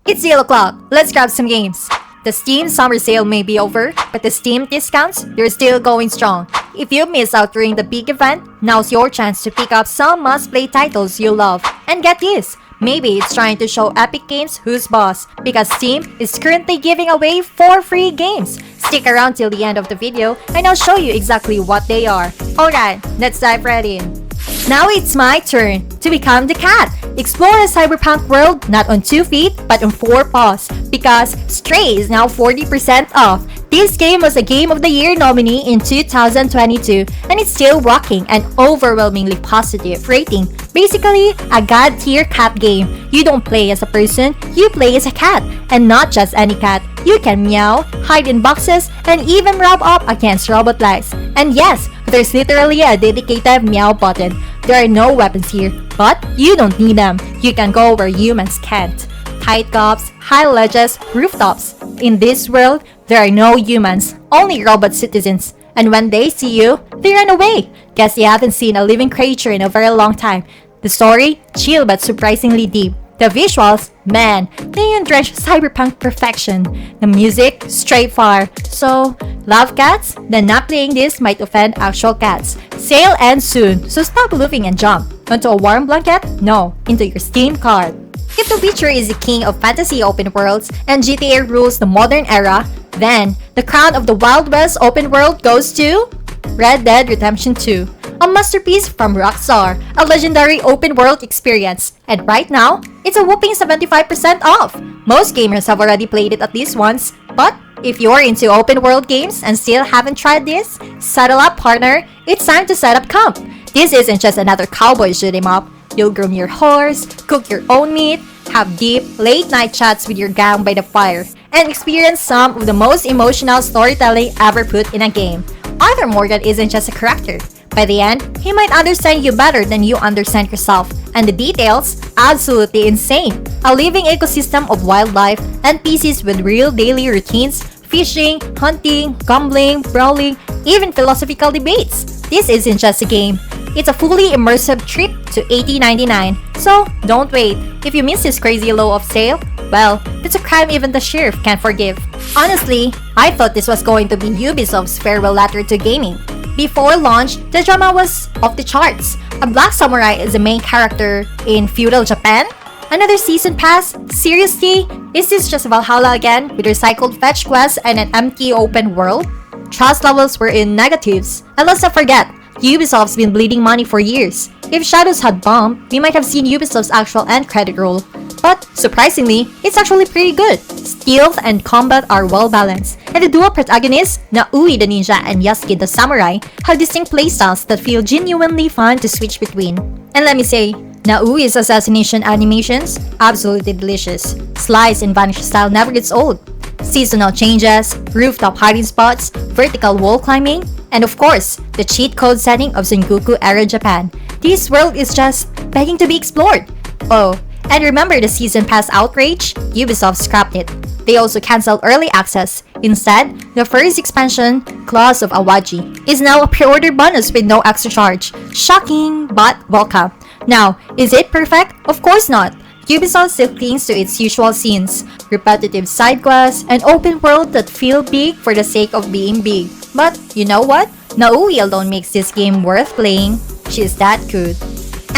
It's 8 o'clock. Let's grab some games. The Steam summer sale may be over, but the Steam discounts, they're still going strong. If you missed out during the big event, now's your chance to pick up some must-play titles you love. And get this, maybe it's trying to show Epic Games who's boss, because Steam is currently giving away 4 free games. Stick around till the end of the video and I'll show you exactly what they are. Alright, let's dive right in. Now it's my turn to become the cat. Explore a cyberpunk world not on 2 feet but on 4 paws, because Stray is now 40% off. This game was a Game of the Year nominee in 2022 and it's still rocking an overwhelmingly positive rating. Basically, a god tier cat game. You don't play as a person, you play as a cat. And not just any cat. You can meow, hide in boxes, and even rub up against robot lights. And yes, there's literally a dedicated meow button. There are no weapons here, but you don't need them. You can go where humans can't. Tight cups, high ledges, rooftops. In this world, there are no humans, only robot citizens. And when they see you, they run away. Guess you haven't seen a living creature in a very long time. The story, chill but surprisingly deep. The visuals, man, they entrench cyberpunk perfection. The music, straight fire. So, love cats? Then not playing this might offend actual cats. Sale ends soon, so stop looping and jump. Onto a warm blanket? No, into your Steam card. If The Witcher is the king of fantasy open worlds and GTA rules the modern era, then the crown of the Wild West open world goes to Red Dead Redemption 2. A masterpiece from Rockstar, a legendary open world experience. And right now, it's a whopping 75% off. Most gamers have already played it at least once, but if you're into open world games and still haven't tried this, settle up partner, it's time to set up camp. This isn't just another cowboy shoot 'em up. You'll groom your horse, cook your own meat, have deep, late-night chats with your gang by the fire, and experience some of the most emotional storytelling ever put in a game. Arthur Morgan isn't just a character. By the end, he might understand you better than you understand yourself, and the details, absolutely insane. A living ecosystem of wildlife, NPCs with real daily routines, fishing, hunting, gambling, brawling, even philosophical debates. This isn't just a game. It's a fully immersive trip to $80.99. So, don't wait. If you miss this crazy low of sale, well, it's a crime even the sheriff can't forgive. Honestly, I thought this was going to be Ubisoft's farewell letter to gaming. Before launch, the drama was off the charts. A black samurai is the main character in feudal Japan? Another season pass? Seriously? Is this just Valhalla again with recycled fetch quests and an empty open world? Trust levels were in negatives. And let's not forget, Ubisoft's been bleeding money for years. If Shadows had bombed, we might have seen Ubisoft's actual end credit roll. But, surprisingly, it's actually pretty good. Stealth and combat are well balanced, and the dual protagonists, Naui the ninja and Yasuke the samurai, have distinct playstyles that feel genuinely fun to switch between. And let me say, Naui's assassination animations, absolutely delicious. Slice and vanish style never gets old. Seasonal changes, rooftop hiding spots, vertical wall climbing, and of course, the cheat code setting of Sengoku-era Japan. This world is just begging to be explored. Oh, and remember the season pass outrage? Ubisoft scrapped it. They also cancelled early access. Instead, the first expansion, Claws of Awaji, is now a pre-order bonus with no extra charge. Shocking, but welcome. Now, is it perfect? Of course not. Ubisoft still clings to its usual scenes, repetitive side quests, and open world that feel big for the sake of being big. But you know what? Naui alone makes this game worth playing. She's that good.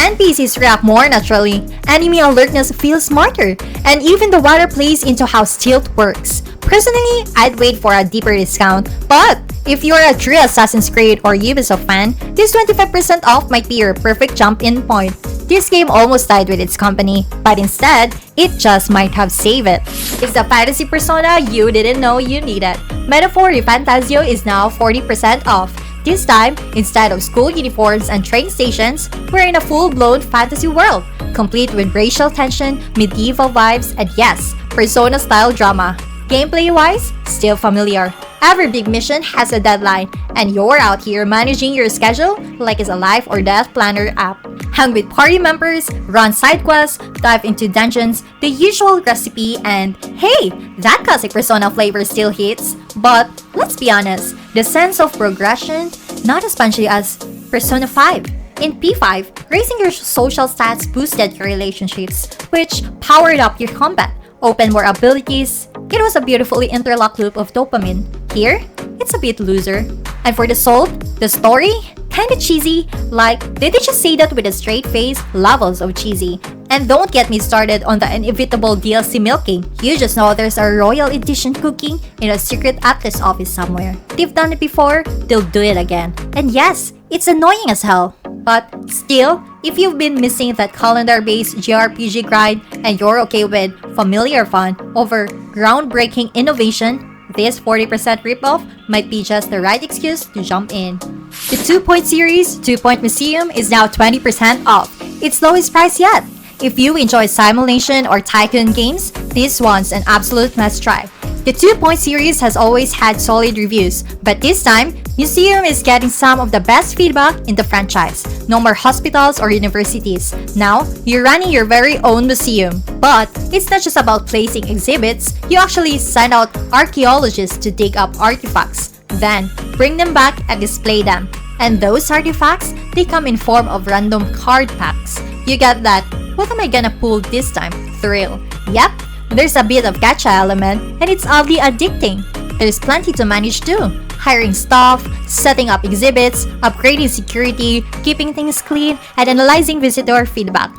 NPCs react more naturally, enemy alertness feels smarter, and even the water plays into how stealth works. Personally, I'd wait for a deeper discount, but if you're a true Assassin's Creed or Ubisoft fan, this 25% off might be your perfect jump-in point. This game almost died with its company, but instead, it just might have saved it. It's the fantasy persona you didn't know you needed. Metaphor REFANTAZIO is now 40% off. This time, instead of school uniforms and train stations, we're in a full-blown fantasy world, complete with racial tension, medieval vibes, and yes, Persona-style drama. Gameplay-wise, still familiar. Every big mission has a deadline, and you're out here managing your schedule like it's a life or death planner app. Hang with party members, run side quests, dive into dungeons, the usual recipe, and hey, that classic Persona flavor still hits. But let's be honest, the sense of progression, not as punchy as Persona 5. In P5, raising your social stats boosted your relationships, which powered up your combat, open more abilities. It was a beautifully interlocked loop of dopamine. Here, it's a bit looser. And for the soul, the story? Kinda cheesy, like, did they just say that with a straight face? Levels of cheesy. And don't get me started on the inevitable DLC milking. You just know there's a Royal Edition cooking in a secret Atlas office somewhere. They've done it before, they'll do it again. And yes, it's annoying as hell. But still, if you've been missing that calendar-based JRPG grind and you're okay with familiar fun over groundbreaking innovation, this 40% ripoff might be just the right excuse to jump in. The 2-point series, 2-point Museum is now 20% off. It's lowest price yet. If you enjoy simulation or tycoon games, this one's an absolute must-try. The 2-point series has always had solid reviews, but this time, Museum is getting some of the best feedback in the franchise. No more hospitals or universities. Now, you're running your very own museum. But it's not just about placing exhibits, you actually send out archaeologists to dig up artifacts, then bring them back and display them. And those artifacts, they come in form of random card packs. You get that, what am I gonna pull this time? Thrill. Yep, there's a bit of gacha element and it's oddly addicting. There's plenty to manage too. Hiring staff, setting up exhibits, upgrading security, keeping things clean, and analyzing visitor feedback.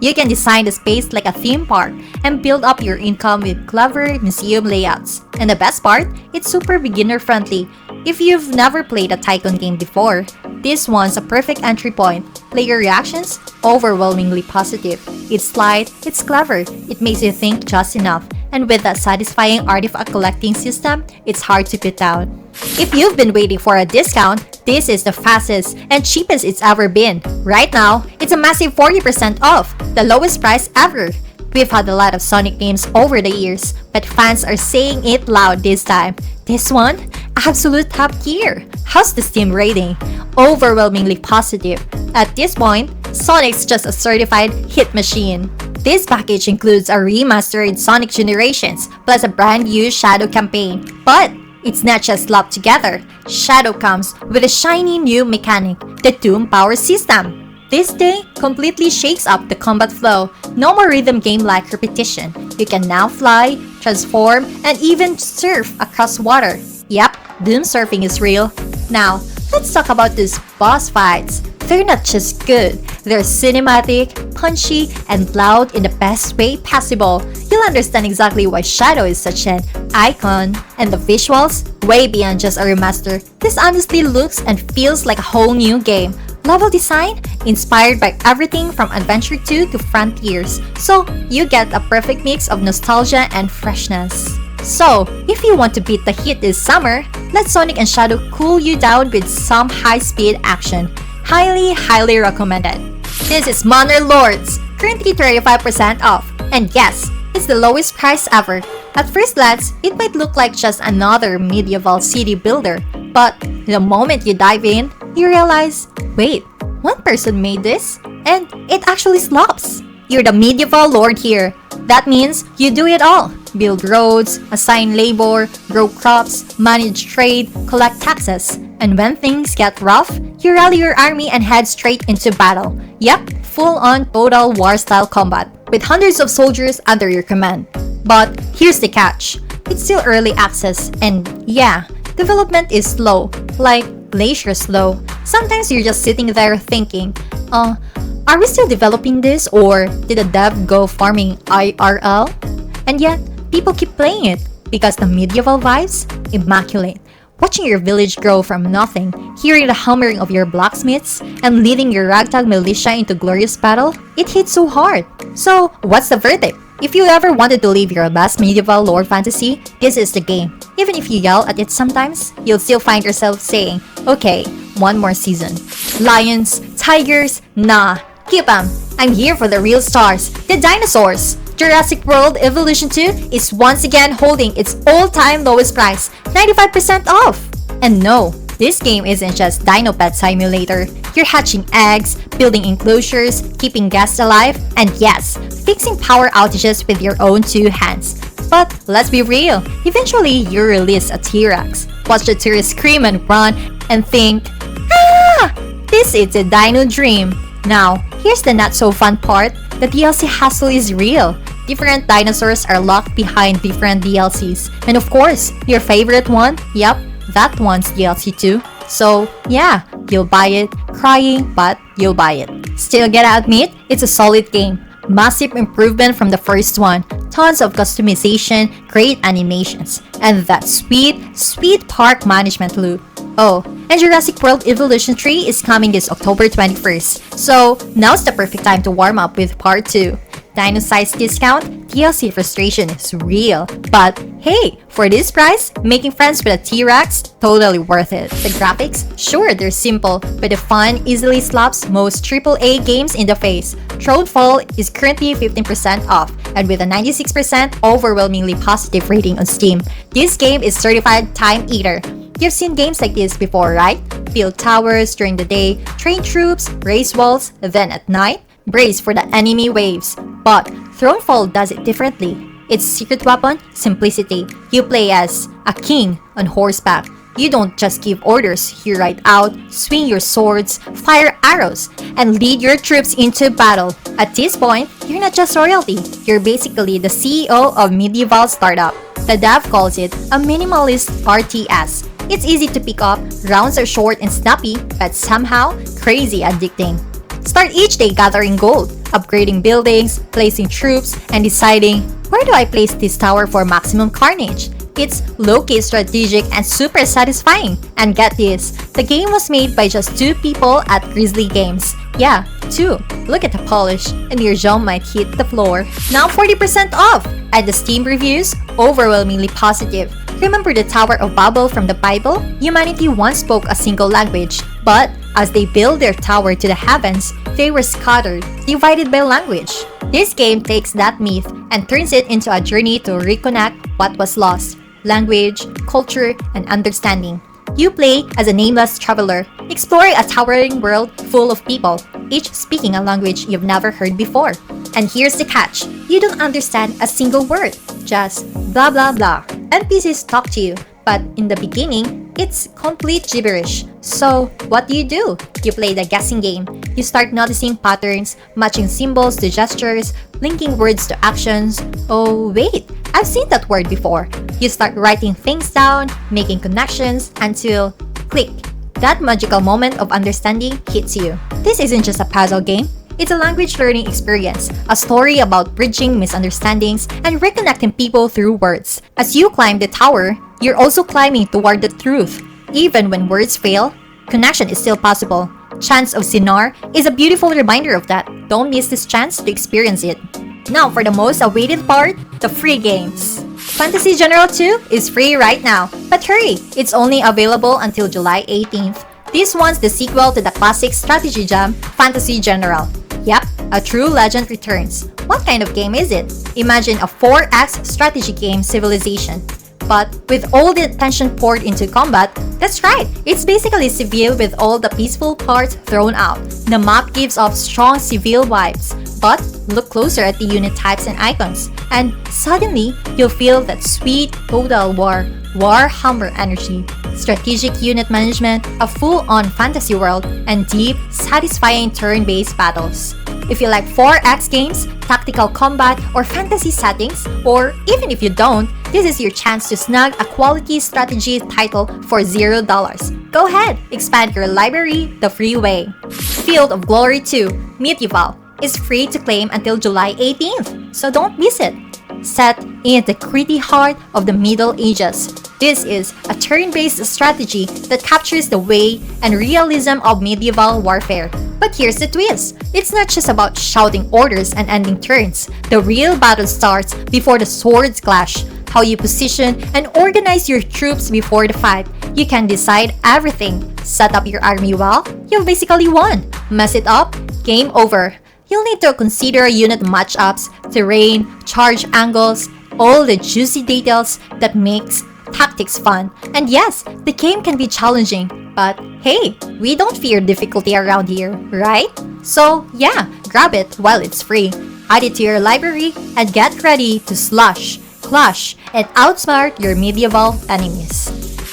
You can design the space like a theme park and build up your income with clever museum layouts. And the best part, it's super beginner friendly. If you've never played a Tycoon game before, this one's a perfect entry point. Player reactions? Overwhelmingly positive. It's light, it's clever, it makes you think just enough. And with that satisfying artifact collecting system, it's hard to put down. If you've been waiting for a discount, this is the fastest and cheapest it's ever been. Right now, it's a massive 40% off, the lowest price ever. We've had a lot of Sonic games over the years, but fans are saying it loud this time. This one? Absolute top tier. How's the Steam rating? Overwhelmingly positive. At this point, Sonic's just a certified hit machine. This package includes a remastered Sonic Generations, plus a brand new Shadow campaign. But it's not just slapped together. Shadow comes with a shiny new mechanic, the Doom Power System. This thing completely shakes up the combat flow. No more rhythm game-like repetition. You can now fly, transform, and even surf across water. Yep, Doom surfing is real. Now, let's talk about these boss fights. They're not just good, they're cinematic, punchy, and loud in the best way possible. You'll understand exactly why Shadow is such an icon. And the visuals? Way beyond just a remaster. This honestly looks and feels like a whole new game. Level design? Inspired by everything from Adventure 2 to Frontiers. So, you get a perfect mix of nostalgia and freshness. So, if you want to beat the heat this summer, let Sonic and Shadow cool you down with some high-speed action. Highly recommended. This is MANOR Lords, currently 35% off. And yes, it's the lowest price ever. At first glance, it might look like just another medieval city builder. But the moment you dive in, you realize, wait, one person made this? And it actually slaps. You're the medieval lord here. That means you do it all. Build roads, assign labor, grow crops, manage trade, collect taxes. And when things get rough, you rally your army and head straight into battle. Yep, full-on total war-style combat, with hundreds of soldiers under your command. But here's the catch. It's still early access, and yeah, development is slow, like glacier slow. Sometimes you're just sitting there thinking, are we still developing this, or did the dev go farming IRL? And yet, people keep playing it because the medieval vibes? Immaculate. Watching your village grow from nothing, hearing the hammering of your blacksmiths, and leading your ragtag militia into glorious battle, it hits so hard. So, what's the verdict? If you ever wanted to live your best medieval lore fantasy, this is the game. Even if you yell at it sometimes, you'll still find yourself saying, okay, one more season. Lions, tigers, nah, keep 'em. I'm here for the real stars, the dinosaurs. Jurassic World Evolution 2 is once again holding its all-time lowest price, 95% off! And no, this game isn't just Dino Pet Simulator. You're hatching eggs, building enclosures, keeping guests alive, and yes, fixing power outages with your own two hands. But let's be real, eventually you release a T-Rex. Watch the tourists scream and run and think, ah! This is a dino dream. Now, here's the not so fun part. The DLC hassle is real. Different dinosaurs are locked behind different DLCs. And of course, your favorite one? Yep, that one's DLC too. So yeah, you'll buy it, crying, but you'll buy it. Still gotta admit, it's a solid game. Massive improvement from the first one. Tons of customization, great animations, and that sweet park management loop. Oh, and Jurassic World Evolution 3 is coming this October 21st, so now's the perfect time to warm up with Part 2. Dino size discount, DLC frustration is real, but hey, for this price, making friends with a T-Rex, totally worth it. The graphics, sure they're simple, but the fun easily slaps most AAA games in the face. THRONEFALL is currently 15% off, and with a 96% overwhelmingly positive rating on Steam, this game is certified time eater. You've seen games like this before, right? Build towers during the day, train troops, raise walls, then at night, brace for the enemy waves. But THRONEFALL does it differently. Its secret weapon, simplicity. You play as a king on horseback. You don't just give orders, you ride out, swing your swords, fire arrows, and lead your troops into battle. At this point, you're not just royalty, you're basically the CEO of medieval startup. The dev calls it a minimalist RTS. It's easy to pick up, rounds are short and snappy, but somehow crazy addicting. Start each day gathering gold, upgrading buildings, placing troops, and deciding, where do I place this tower for maximum carnage? It's low-key strategic and super satisfying. And get this, the game was made by just 2 people at Grizzly Games. Yeah, 2. Look at the polish, and your jaw might hit the floor. Now 40% off! And the Steam reviews, overwhelmingly positive. Remember the Tower of Babel from the Bible? Humanity once spoke a single language, but as they built their tower to the heavens, they were scattered, divided by language. This game takes that myth and turns it into a journey to reconnect what was lost: language, culture, and understanding. You play as a nameless traveler, exploring a towering world full of people, each speaking a language you've never heard before. And here's the catch: you don't understand a single word, just blah blah blah. NPCs talk to you, but in the beginning, it's complete gibberish. So, what do? You play the guessing game. You start noticing patterns, matching symbols to gestures, linking words to actions. Oh wait, I've seen that word before. You start writing things down, making connections, until click. That magical moment of understanding hits you. This isn't just a puzzle game. It's a language learning experience, a story about bridging misunderstandings and reconnecting people through words. As you climb the tower, you're also climbing toward the truth. Even when words fail, connection is still possible. Chants of SENNAAR is a beautiful reminder of that. Don't miss this chance to experience it. Now for the most awaited part, the free games. Fantasy General 2 is free right now, but hurry, it's only available until July 18th. This one's the sequel to the classic strategy gem, Fantasy General. Yep, a true legend returns. What kind of game is it? Imagine a 4X strategy game Civilization. But with all the attention poured into combat, that's right, it's basically Civil with all the peaceful parts thrown out. The map gives off strong Civil vibes, but look closer at the unit types and icons, and suddenly you'll feel that sweet Total War Warhammer energy. Strategic unit management, a full-on fantasy world, and deep, satisfying turn-based battles. If you like 4X games, tactical combat, or fantasy settings, or even if you don't, this is your chance to snag a quality strategy title for $0. Go ahead, expand your library the free way. Field of Glory 2 Medieval is free to claim until July 18th, so don't miss it. Set in the gritty heart of the Middle Ages, this is a turn-based strategy that captures the way and realism of medieval warfare. But here's the twist. It's not just about shouting orders and ending turns. The real battle starts before the swords clash. How you position and organize your troops before the fight. You can decide everything. Set up your army well, you've basically won. Mess it up, game over. You'll need to consider unit matchups, terrain, charge angles, all the juicy details that makes tactics fun. And yes, the game can be challenging, but hey, we don't fear difficulty around here, right? So yeah, grab it while it's free. Add it to your library and get ready to slash, clash, and outsmart your medieval enemies.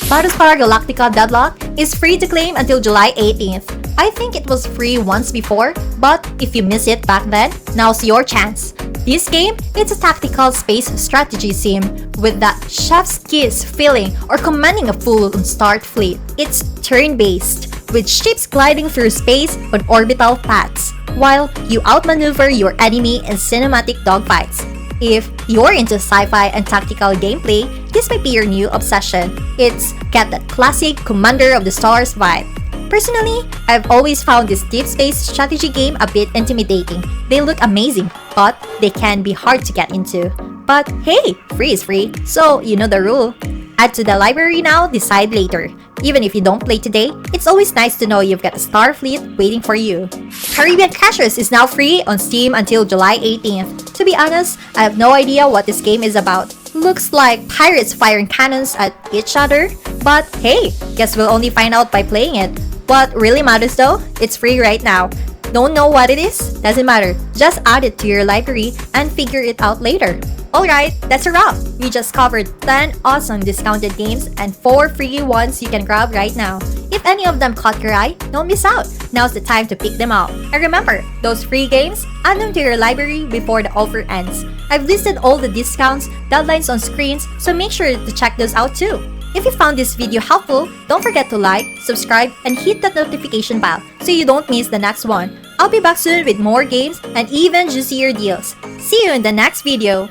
Battlestar Galactica Deadlock is free to claim until July 18th. I think it was free once before, but if you missed it back then, now's your chance. This game is a tactical space strategy sim with that chef's kiss feeling or commanding a full star fleet. It's turn-based, with ships gliding through space on orbital paths, while you outmaneuver your enemy in cinematic dogfights. If you're into sci-fi and tactical gameplay, this might be your new obsession. It's got that classic Commander of the Stars vibe. Personally, I've always found this deep space strategy game a bit intimidating. They look amazing, but they can be hard to get into. But hey, free is free, so you know the rule. Add to the library now, decide later. Even if you don't play today, it's always nice to know you've got a star fleet waiting for you. Caribbean Crashers is now free on Steam until July 18th. To be honest, I have no idea what this game is about. Looks like pirates firing cannons at each other, but hey, guess we'll only find out by playing it. What really matters though, it's free right now. Don't know what it is? Doesn't matter. Just add it to your library and figure it out later. Alright, that's a wrap. We just covered 10 awesome discounted games and 4 free ones you can grab right now. If any of them caught your eye, don't miss out. Now's the time to pick them out. And remember, those free games, add them to your library before the offer ends. I've listed all the discounts, deadlines on screens, so make sure to check those out too. If you found this video helpful, don't forget to like, subscribe, and hit that notification bell so you don't miss the next one. I'll be back soon with more games and even juicier deals. See you in the next video!